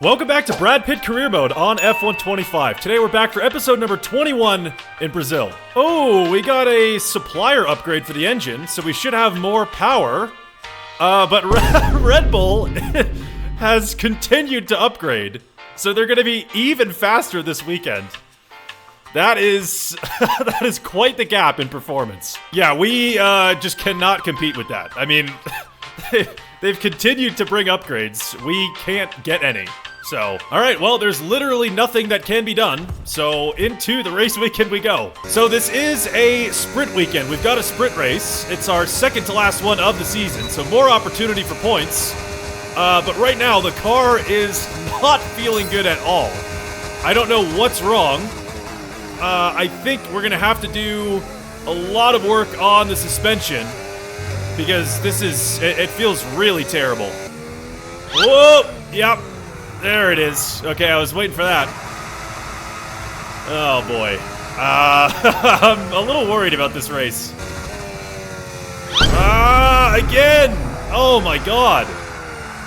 Welcome back to Brad Pitt Career Mode on F125. Today we're back for episode number 21 in Brazil. Oh, we got a supplier upgrade for the engine, so we should have more power. But Red Bull has continued to upgrade, so they're going to be even faster this weekend. That is that is quite the gap in performance. Yeah, we just cannot compete with that. I mean, they've continued to bring upgrades. We can't get any. So, alright, well, there's literally nothing that can be done, so into the race weekend we go. So this is a sprint weekend. We've got a sprint race. It's our second to last one of the season, so more opportunity for points. But right now, the car is not feeling good at all. I don't know what's wrong. I think we're gonna have to do a lot of work on the suspension, because it feels really terrible. Whoa! Yep. There it is. Okay, I was waiting for that. Oh boy. I'm a little worried about this race. Again! Oh my god.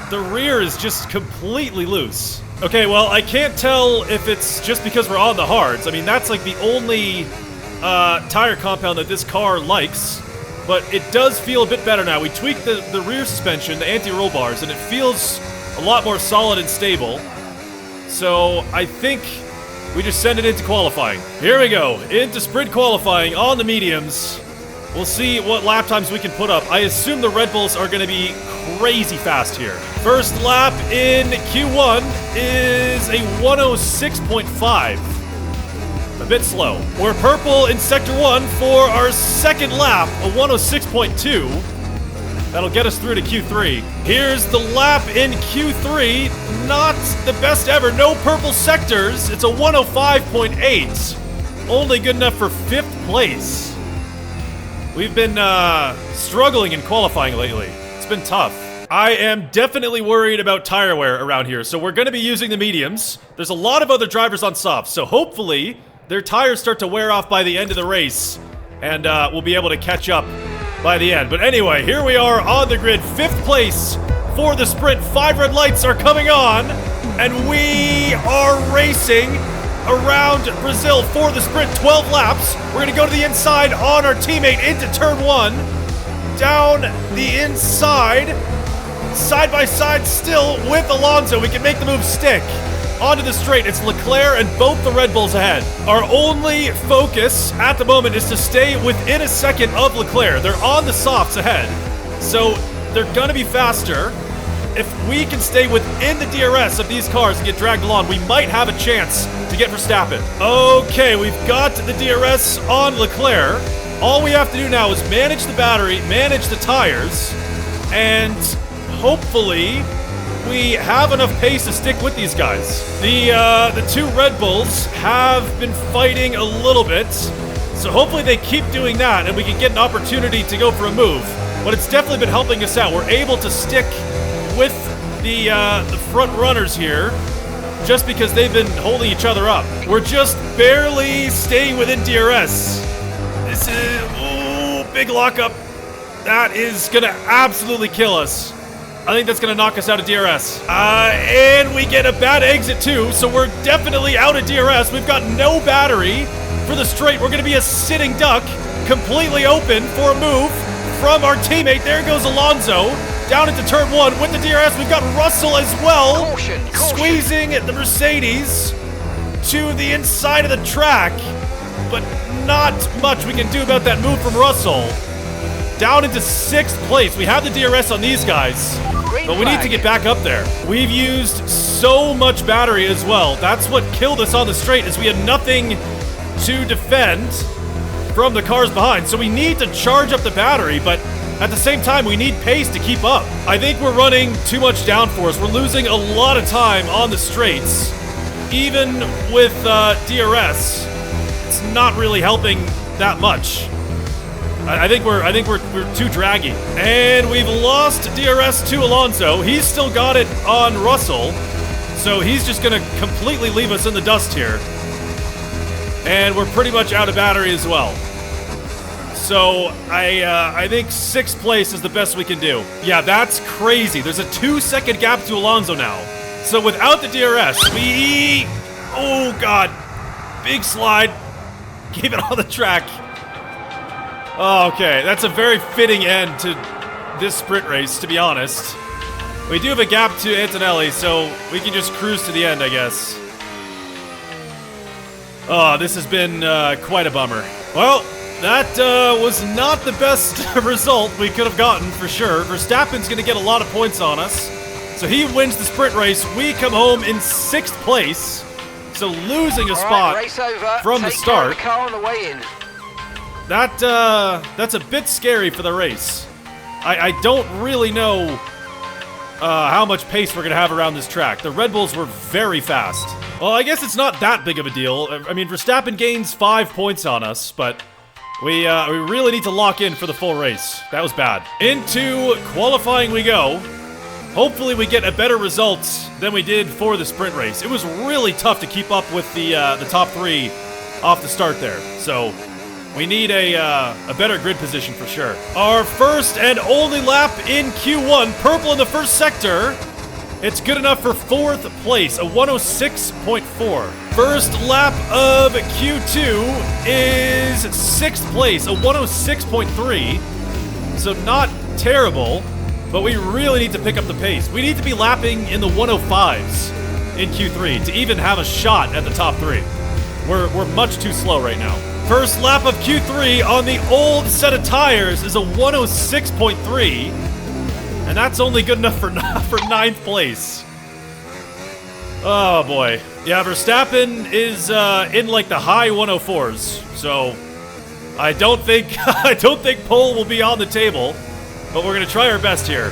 The rear is just completely loose. Okay, well, I can't tell if it's just because we're on the hards. I mean, that's like the only tire compound that this car likes. But it does feel a bit better now. We tweaked the rear suspension, the anti-roll bars, and it feels a lot more solid and stable. So I think we just send it into qualifying. Here we go, into sprint qualifying on the mediums. We'll see what lap times we can put up. I assume the Red Bulls are gonna be crazy fast here. First lap in Q1 is a 106.5. A bit slow. We're purple in Sector 1 for our second lap, a 106.2. That'll get us through to Q3. Here's the lap in Q3. Not the best ever. No purple sectors. It's a 105.8. Only good enough for 5th place. We've been struggling in qualifying lately. It's been tough. I am definitely worried about tire wear around here, so we're going to be using the mediums. There's a lot of other drivers on softs, so hopefully their tires start to wear off by the end of the race, and we'll be able to catch up by the end. But anyway, here we are on the grid, 5th place for the sprint. 5 red lights are coming on, and we are racing around Brazil for the sprint. 12 laps. We're gonna go to the inside on our teammate into turn 1. Down the inside, side by side still with Alonso. We can make the move stick. Onto the straight, it's Leclerc and both the Red Bulls ahead. Our only focus at the moment is to stay within a second of Leclerc. They're on the softs ahead, so they're gonna be faster. If we can stay within the DRS of these cars and get dragged along, we might have a chance to get Verstappen. Okay, we've got the DRS on Leclerc. All we have to do now is manage the battery, manage the tires, and hopefully we have enough pace to stick with these guys. The 2 Red Bulls have been fighting a little bit, so hopefully they keep doing that and we can get an opportunity to go for a move. But it's definitely been helping us out. We're able to stick with the front runners here just because they've been holding each other up. We're just barely staying within DRS. This is, ooh, big lockup. That is gonna absolutely kill us. I think that's gonna knock us out of DRS. And we get a bad exit too, so we're definitely out of DRS. We've got no battery for the straight. We're gonna be a sitting duck, completely open for a move from our teammate. There goes Alonso, down into turn 1 with the DRS. We've got Russell as well, Caution. Squeezing the Mercedes to the inside of the track, but not much we can do about that move from Russell. Down into 6th place. We have the DRS on these guys, but we need to get back up there. We've used so much battery as well. That's what killed us on the straight, is we had nothing to defend from the cars behind. So we need to charge up the battery, but at the same time, we need pace to keep up. I think we're running too much downforce. We're losing a lot of time on the straights. Even with DRS, it's not really helping that much. I think we're too draggy. And we've lost DRS to Alonso. He's still got it on Russell, so he's just gonna completely leave us in the dust here. And we're pretty much out of battery as well. So I think 6th place is the best we can do. Yeah, that's crazy. There's a 2-second gap to Alonso now. So without the DRS, we... Oh, God. Big slide. Keep it on the track. Oh, okay, that's a very fitting end to this sprint race, to be honest. We do have a gap to Antonelli, so we can just cruise to the end, I guess. Oh, this has been quite a bummer. Well, that was not the best result we could have gotten, for sure. Verstappen's going to get a lot of points on us. So he wins the sprint race. We come home in 6th place. So losing a spot from the start. That's a bit scary for the race. I don't really know how much pace we're going to have around this track. The Redbulls were very fast. Well, I guess it's not that big of a deal. I mean, Verstappen gains 5 points on us, but we really need to lock in for the full race. That was bad. Into qualifying we go. Hopefully we get a better result than we did for the sprint race. It was really tough to keep up with the top 3 off the start there. So we need a better grid position for sure. Our first and only lap in Q1, purple in the first sector. It's good enough for 4th place, a 106.4. First lap of Q2 is 6th place, a 106.3. So not terrible, but we really need to pick up the pace. We need to be lapping in the 105s in Q3 to even have a shot at the top 3. We're much too slow right now. First lap of Q3 on the old set of tires is a 106.3. And that's only good enough for 9th place. Oh boy. Yeah, Verstappen is in like the high 104s. So I don't think pole will be on the table, but we're gonna try our best here.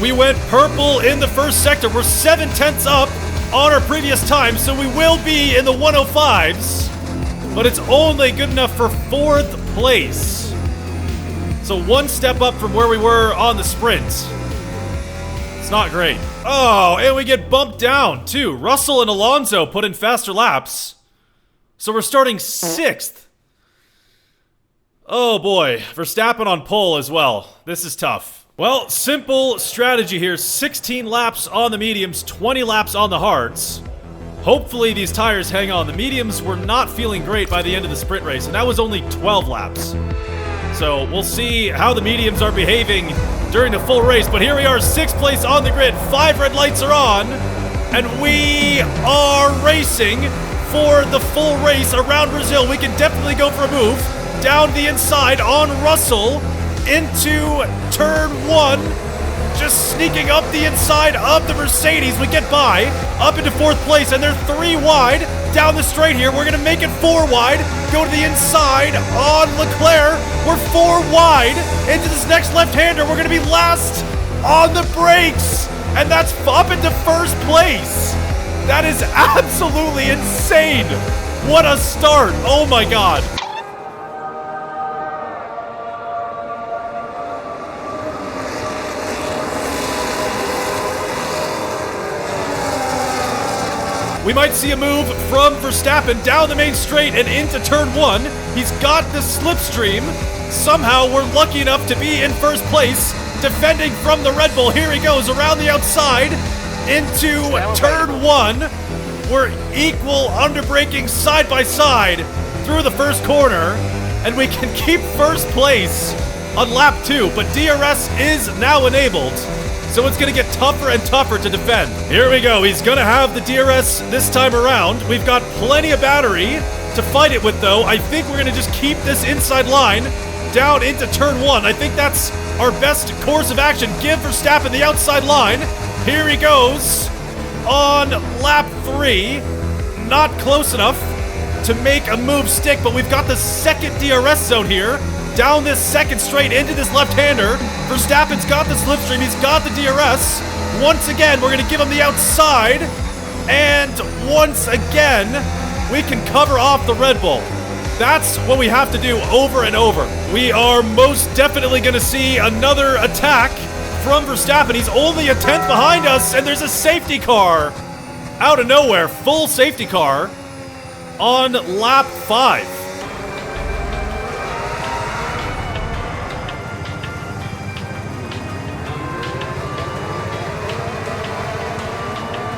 We went purple in the first sector. We're 7/10 up on our previous time, so we will be in the 105s, but it's only good enough for 4th place. So 1 step up from where we were on the sprint. It's not great. Oh, and we get bumped down too. Russell and Alonso put in faster laps, so we're starting 6th. Oh boy, Verstappen on pole as well. This is tough. Well, simple strategy here. 16 laps on the mediums, 20 laps on the hards. Hopefully these tires hang on. The mediums were not feeling great by the end of the sprint race, and that was only 12 laps. So we'll see how the mediums are behaving during the full race. But here we are, 6th place on the grid. 5 red lights are on, and we are racing for the full race around Brazil. We can definitely go for a move. Down the inside on Russell. Into turn 1, just sneaking up the inside of the Mercedes. We get by, up into 4th place, and they're 3 wide down the straight here. We're gonna make it 4 wide, go to the inside on Leclerc. We're 4 wide into this next left-hander. We're gonna be last on the brakes, and that's up into 1st place. That is absolutely insane. What a start, oh my God. We might see a move from Verstappen down the main straight and into turn 1. He's got the slipstream. Somehow we're lucky enough to be in 1st place, defending from the Red Bull. Here he goes around the outside into turn 1. We're equal underbraking side by side through the first corner, and we can keep 1st place on lap 2, but DRS is now enabled. So it's going to get tougher and tougher to defend. Here we go. He's going to have the DRS this time around. We've got plenty of battery to fight it with, though. I think we're going to just keep this inside line down into turn 1. I think that's our best course of action. Give Verstappen the outside line. Here he goes on lap 3. Not close enough to make a move stick, but we've got the 2nd DRS zone here. Down this 2nd straight into this left-hander. Verstappen's got the slipstream. He's got the DRS. Once again, we're going to give him the outside. And once again, we can cover off the Red Bull. That's what we have to do over and over. We are most definitely going to see another attack from Verstappen. He's only a 10th behind us, and there's a safety car. Out of nowhere, full safety car on lap 5.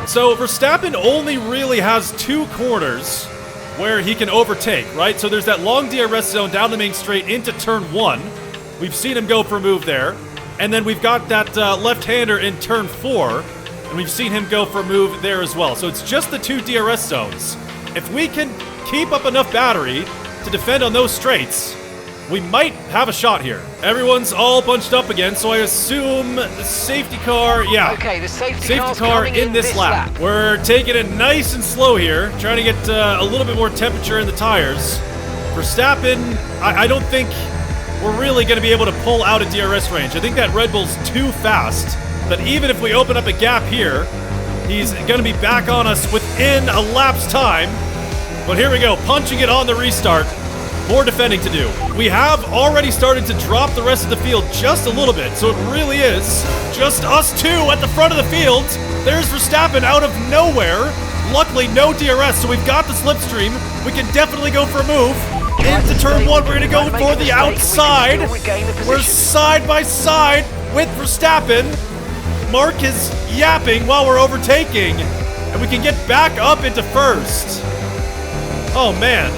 So Verstappen only really has 2 corners where he can overtake, right? So there's that long DRS zone down the main straight into turn 1. We've seen him go for a move there. And then we've got that left-hander in turn 4, and we've seen him go for a move there as well. So it's just the 2 DRS zones. If we can keep up enough battery to defend on those straights, we might have a shot here. Everyone's all bunched up again, so I assume the safety car, yeah. Okay, the safety car in this lap. We're taking it nice and slow here, trying to get a little bit more temperature in the tires. Verstappen, I don't think we're really going to be able to pull out a DRS range. I think that Red Bull's too fast, that even if we open up a gap here, he's going to be back on us within a lap's time. But here we go, punching it on the restart. More defending to do. We have already started to drop the rest of the field just a little bit, so it really is just us 2 at the front of the field. There's Verstappen out of nowhere. Luckily, no DRS, so we've got the slipstream. We can definitely go for a move. Into turn 1, we're going to go for the outside. We're side by side with Verstappen. Mark is yapping while we're overtaking, and we can get back up into first. Oh, man.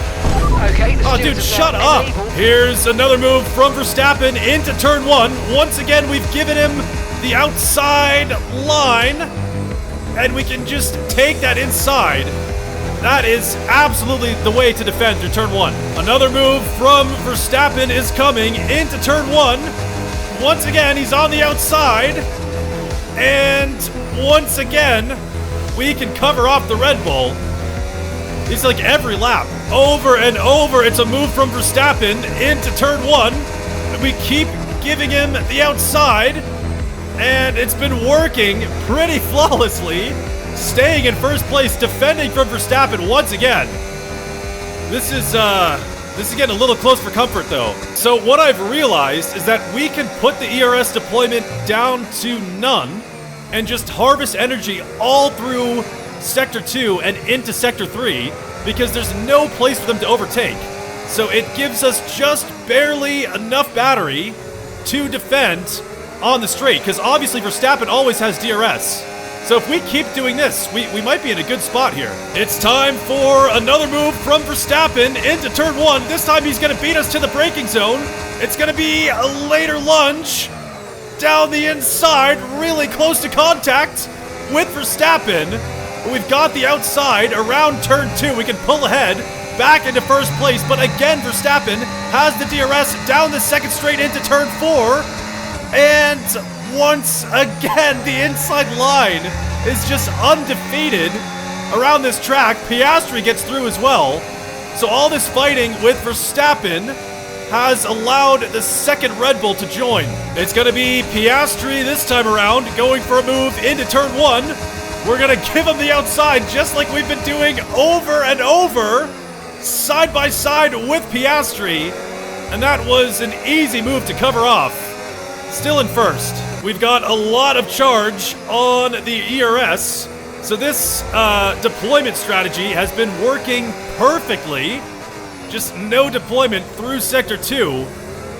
Okay, oh, dude, shut up. Here's another move from Verstappen into turn 1. Once again, we've given him the outside line, and we can just take that inside. That is absolutely the way to defend through turn 1. Another move from Verstappen is coming into turn 1. Once again, he's on the outside. And once again, we can cover off the Red Bull. It's like every lap, over and over, it's a move from Verstappen into turn 1. And we keep giving him the outside, and it's been working pretty flawlessly, staying in first place, defending from Verstappen once again. This is getting a little close for comfort, though. So what I've realized is that we can put the ERS deployment down to none and just harvest energy all through Sector 2 and into Sector 3 because there's no place for them to overtake. So it gives us just barely enough battery to defend on the straight, because obviously Verstappen always has DRS. So if we keep doing this, we might be in a good spot here. It's time for another move from Verstappen into turn 1. This time he's going to beat us to the braking zone. It's going to be a later lunge down the inside, really close to contact with Verstappen. We've got the outside around turn 2. We can pull ahead back into first place, but again Verstappen has the DRS down the second straight into turn 4. And once again, the inside line is just undefeated around this track. Piastri gets through as well. So all this fighting with Verstappen has allowed the second Red Bull to join. It's going to be Piastri this time around, going for a move into turn 1. We're going to give him the outside, just like we've been doing over and over, side by side with Piastri. And that was an easy move to cover off. Still in first. We've got a lot of charge on the ERS. So this deployment strategy has been working perfectly. Just no deployment through Sector 2.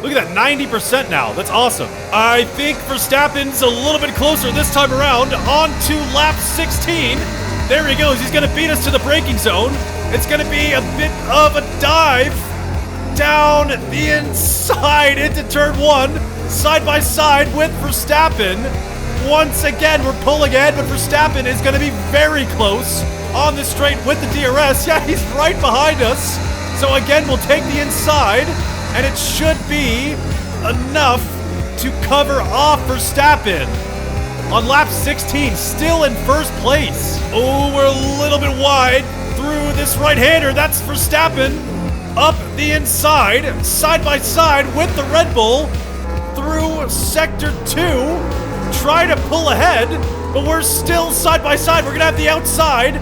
Look at that, 90% now. That's awesome. I think Verstappen's a little bit closer this time around. On to lap 16. There he goes. He's going to beat us to the braking zone. It's going to be a bit of a dive down the inside into turn 1. Side by side with Verstappen. Once again, we're pulling ahead, but Verstappen is going to be very close on the straight with the DRS. Yeah, he's right behind us. So again, we'll take the inside, and it should be enough to cover off Verstappen. On lap 16, still in first place. Oh, we're a little bit wide through this right-hander. That's Verstappen up the inside, side by side with the Red Bull through Sector 2. Try to pull ahead, but we're still side by side. We're going to have the outside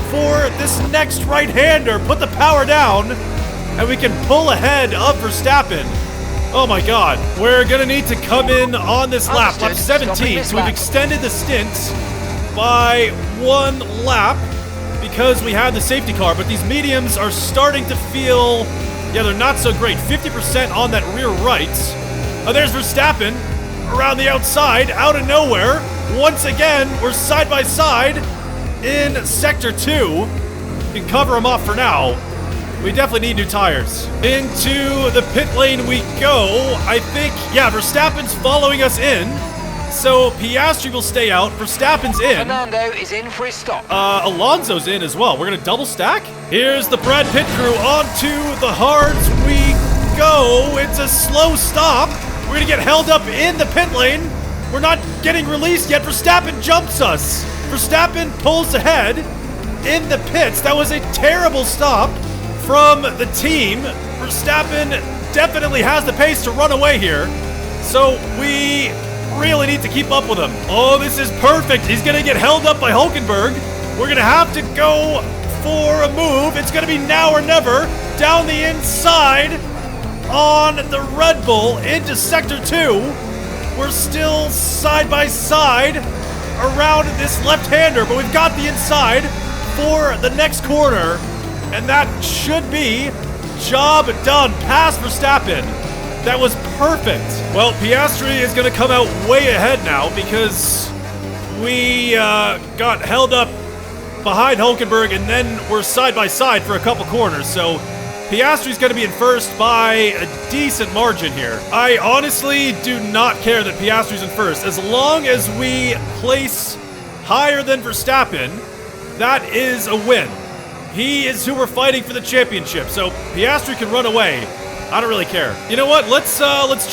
for this next right-hander. Put the power down, and we can pull ahead of Verstappen. Oh my god. We're gonna need to come in on this lap, lap 17. So we've extended the stint by 1 lap because we had the safety car. But these mediums are starting to feel, yeah, they're not so great. 50% on that rear right. Oh, there's Verstappen around the outside, out of nowhere. Once again, we're side by side in Sector 2. You can cover them off for now. We definitely need new tires. Into the pit lane we go. I think, yeah, Verstappen's following us in. So Piastri will stay out. Verstappen's in. Fernando is in for his stop. Alonso's in as well. We're going to double stack. Here's the Brad Pitt crew onto the hards we go. It's a slow stop. We're going to get held up in the pit lane. We're not getting released yet. Verstappen jumps us. Verstappen pulls ahead in the pits. That was a terrible stop from the team. Verstappen definitely has the pace to run away here. So we really need to keep up with him. Oh, this is perfect. He's going to get held up by Hulkenberg. We're going to have to go for a move. It's going to be now or never. Down the inside on the Red Bull into Sector 2. We're still side by side around this left-hander, but we've got the inside for the next corner. And that should be job done. Pass Verstappen. That was perfect. Well, Piastri is going to come out way ahead now because we got held up behind Hulkenberg and then we're side by side for a couple corners. So Piastri's going to be in first by a decent margin here. I honestly do not care that Piastri's in first. As long as we place higher than Verstappen, that is a win. He is who we're fighting for the championship, so Piastri can run away. I don't really care. You know what? Let's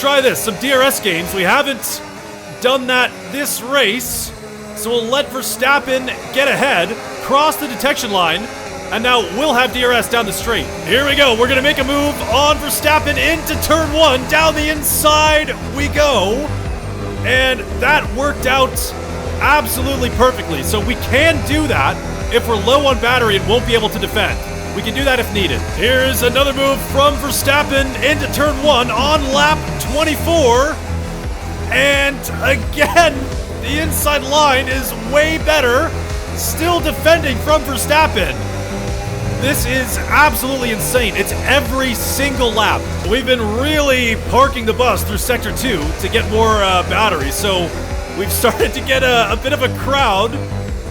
try this. Some DRS games. We haven't done that this race, so we'll let Verstappen get ahead, cross the detection line, and now we'll have DRS down the straight. Here we go. We're going to make a move on Verstappen into turn 1. Down the inside we go. And that worked out absolutely perfectly. So we can do that if we're low on battery and won't be able to defend. We can do that if needed. Here's another move from Verstappen into turn 1 on lap 24. And again, the inside line is way better. Still defending from Verstappen. This is absolutely insane. It's every single lap. We've been really parking the bus through Sector 2 to get more batteries. So we've started to get a bit of a crowd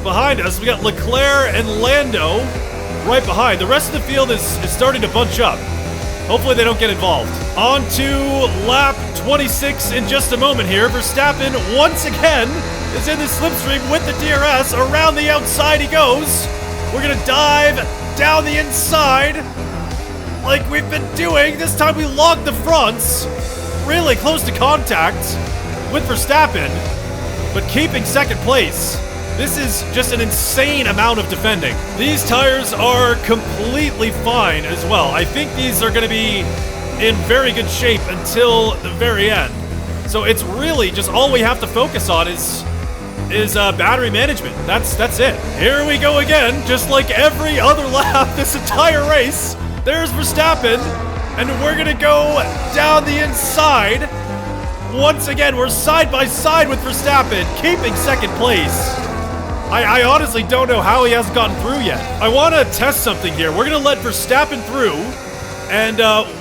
behind us. We got Leclerc and Lando right behind. The rest of the field is starting to bunch up. Hopefully they don't get involved. On to lap 26 in just a moment here. Verstappen once again is in the slipstream with the DRS. Around the outside he goes. We're gonna dive down the inside like we've been doing. This time we logged the fronts really close to contact with Verstappen, but keeping second place. This is just an insane amount of defending. These tires are completely fine as well. I think these are going to be in very good shape until the very end. So it's really just all we have to focus on is battery management. That's it. Here we go again, just like every other lap this entire race. There's Verstappen, and we're going to go down the inside. Once again, we're side by side with Verstappen, keeping second place. I honestly don't know how he hasn't gotten through yet. I want to test something here. We're going to let Verstappen through, and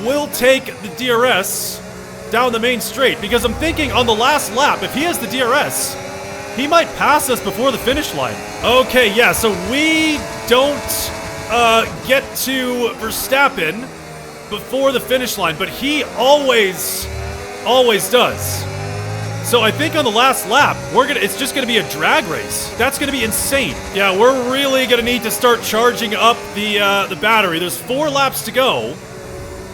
we'll take the DRS down the main straight, because I'm thinking on the last lap, if he has the DRS, he might pass us before the finish line. Okay, yeah, so we don't get to Verstappen before the finish line, but he always does. So I think on the last lap, it's just gonna be a drag race. That's gonna be insane. Yeah, we're really gonna need to start charging up the battery. There's 4 laps to go,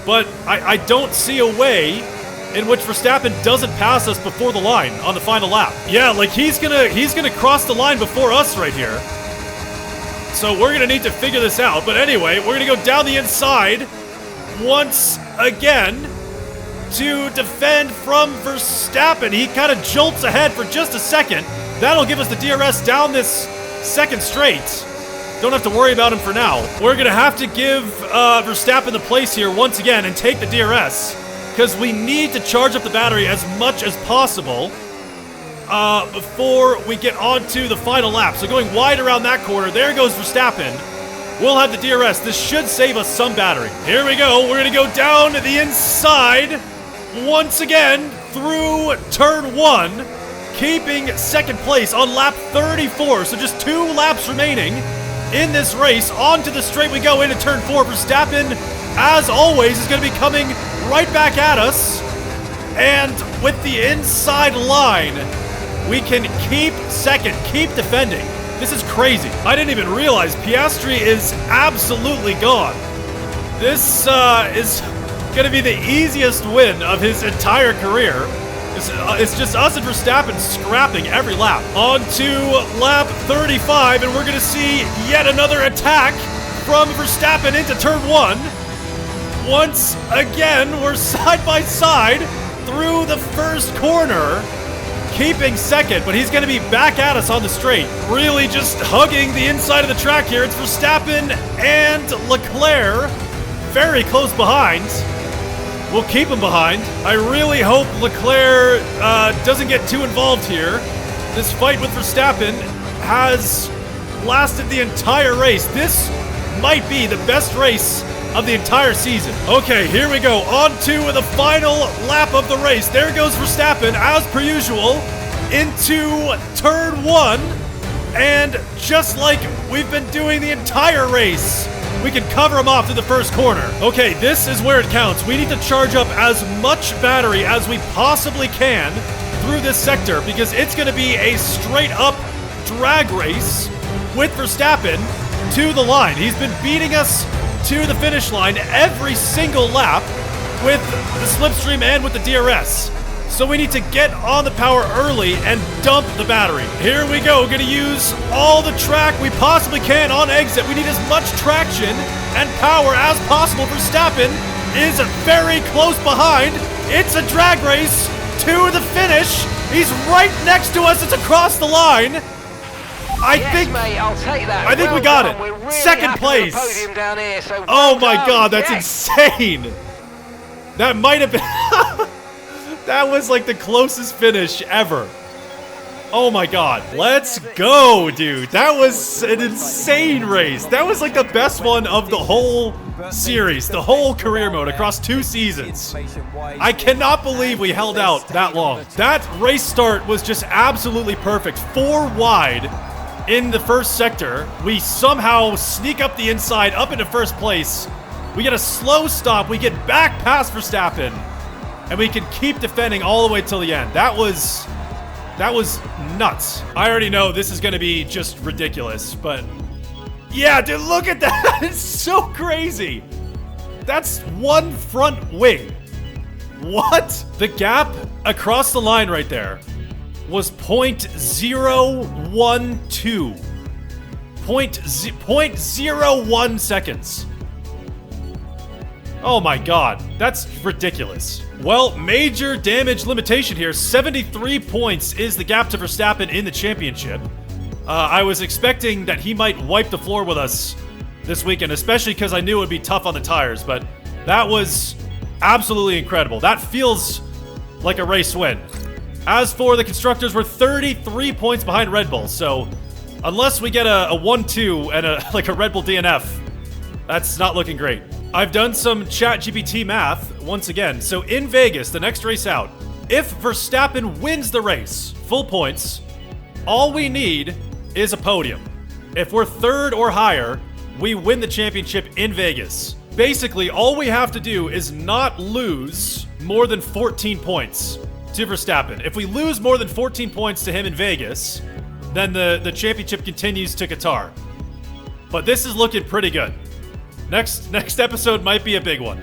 but I don't see a way in which Verstappen doesn't pass us before the line on the final lap. Yeah, like he's gonna cross the line before us right here. So we're gonna need to figure this out. But anyway, we're gonna go down the inside once again to defend from Verstappen. He kind of jolts ahead for just a second. That'll give us the DRS down this second straight. Don't have to worry about him for now. We're gonna have to give Verstappen the place here once again and take the DRS. because we need to charge up the battery as much as possible before we get onto the final lap. So going wide around that corner, there goes Verstappen. We'll have the DRS. This should save us some battery. Here we go. We're going to go down the inside once again through turn 1, keeping second place on lap 34. So just 2 laps remaining in this race. Onto the straight we go into turn 4. Verstappen, as always, is going to be coming right back at us. And with the inside line, we can keep second, keep defending. This is crazy. I didn't even realize Piastri is absolutely gone. This is going to be the easiest win of his entire career. It's just us and Verstappen scrapping every lap. On to lap 35, and we're going to see yet another attack from Verstappen into turn 1. Once again, we're side by side through the first corner, keeping second, but he's going to be back at us on the straight. Really just hugging the inside of the track here. It's Verstappen and Leclerc very close behind. We'll keep him behind. I really hope Leclerc doesn't get too involved here. This fight with Verstappen has lasted the entire race. This might be the best race of the entire season. Okay, here we go. On to the final lap of the race. There goes Verstappen, as per usual, into turn 1. And just like we've been doing the entire race, we can cover him off to the first corner. Okay, this is where it counts. We need to charge up as much battery as we possibly can through this sector, because it's going to be a straight-up drag race with Verstappen to the line. He's been beating us to the finish line every single lap with the slipstream and with the DRS. So we need to get on the power early and dump the battery. Here we go. We're going to use all the track we possibly can on exit. We need as much traction and power as possible. Verstappen is very close behind. It's a drag race to the finish. He's right next to us. It's across the line. I think we got it. Really second place. Down here, so oh my God, that's insane. That might have been... that was like the closest finish ever. Oh my God. Let's go, dude. That was an insane race. That was like the best one of the whole series, the whole career mode across 2 seasons. I cannot believe we held out that long. That race start was just absolutely perfect. 4 wide. In the first sector, we somehow sneak up the inside, up into first place. We get a slow stop, we get back past Verstappen, and we can keep defending all the way till the end. That was nuts. I already know this is going to be just ridiculous, but yeah, dude, look at that. It's so crazy. That's 1 front wing. What? The gap across the line right there was 0.012. 0.01 seconds. Oh my God, that's ridiculous. Well, major damage limitation here. 73 points is the gap to Verstappen in the championship. I was expecting that he might wipe the floor with us this weekend, especially because I knew it would be tough on the tires, but that was absolutely incredible. That feels like a race win. As for the constructors, we're 33 points behind Redbulls, so unless we get a 1-2 and a Red Bull DNF, that's not looking great. I've done some ChatGPT math once again. So in Vegas, the next race out, if Verstappen wins the race, full points, all we need is a podium. If we're 3rd or higher, we win the championship in Vegas. Basically, all we have to do is not lose more than 14 points to Verstappen. If we lose more than 14 points to him in Vegas, then the championship continues to Qatar. But this is looking pretty good. Next episode might be a big one.